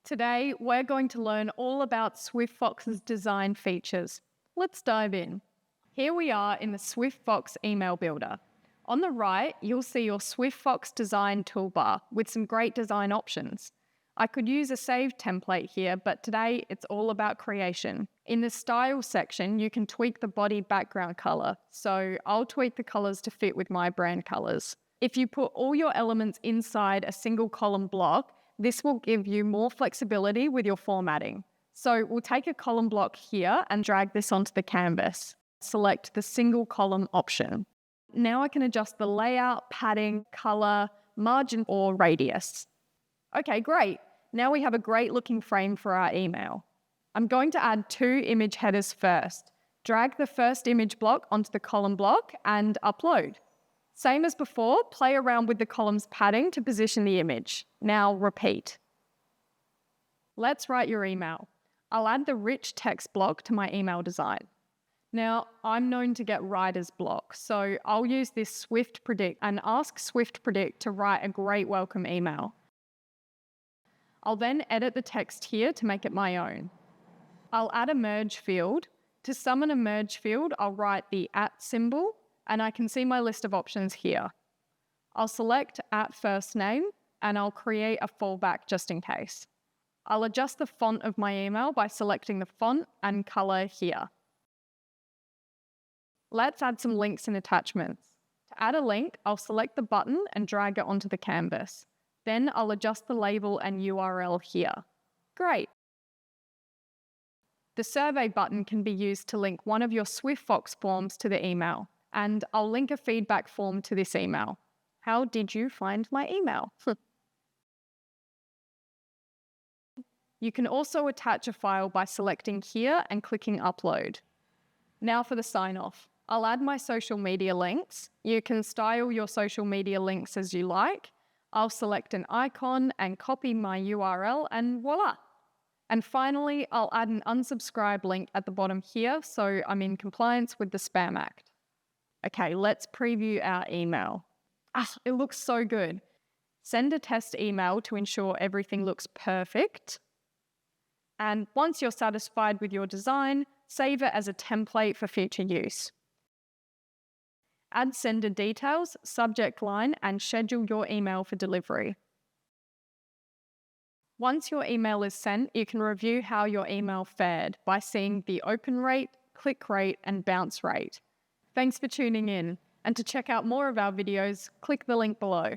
Today, we're going to learn all about SwiftFox's design features. Let's dive in. Here we are in the SwiftFox email builder. On the right, you'll see your SwiftFox design toolbar with some great design options. I could use a save template here, but today it's all about creation. In the style section, you can tweak the body background color, so I'll tweak the colors to fit with my brand colors. If you put all your elements inside a single column block, this will give you more flexibility with your formatting. So we'll take a column block here and drag this onto the canvas. Select the single column option. Now I can adjust the layout, padding, color, margin, or radius. Okay, great. Now we have a great looking frame for our email. I'm going to add 2 image headers first. Drag the first image block onto the column block and upload. Same as before, play around with the column's padding to position the image. Now repeat. Let's write your email. I'll add the rich text block to my email design. Now, I'm known to get writer's block, so I'll use this Swift Predict and ask Swift Predict to write a great welcome email. I'll then edit the text here to make it my own. I'll add a merge field. To summon a merge field, I'll write the @ symbol, and I can see my list of options here. I'll select @firstname, and I'll create a fallback just in case. I'll adjust the font of my email by selecting the font and color here. Let's add some links and attachments. To add a link, I'll select the button and drag it onto the canvas. Then I'll adjust the label and URL here. Great. The survey button can be used to link one of your SwiftFox forms to the email, and I'll link a feedback form to this email. How did you find my email? You can also attach a file by selecting here and clicking upload. Now for the sign-off. I'll add my social media links. You can style your social media links as you like. I'll select an icon and copy my URL and voila. And finally, I'll add an unsubscribe link at the bottom here so I'm in compliance with the Spam Act. Okay, let's preview our email. It looks so good. Send a test email to ensure everything looks perfect. And once you're satisfied with your design, save it as a template for future use. Add sender details, subject line, and schedule your email for delivery. Once your email is sent, you can review how your email fared by seeing the open rate, click rate, and bounce rate. Thanks for tuning in, and to check out more of our videos, click the link below.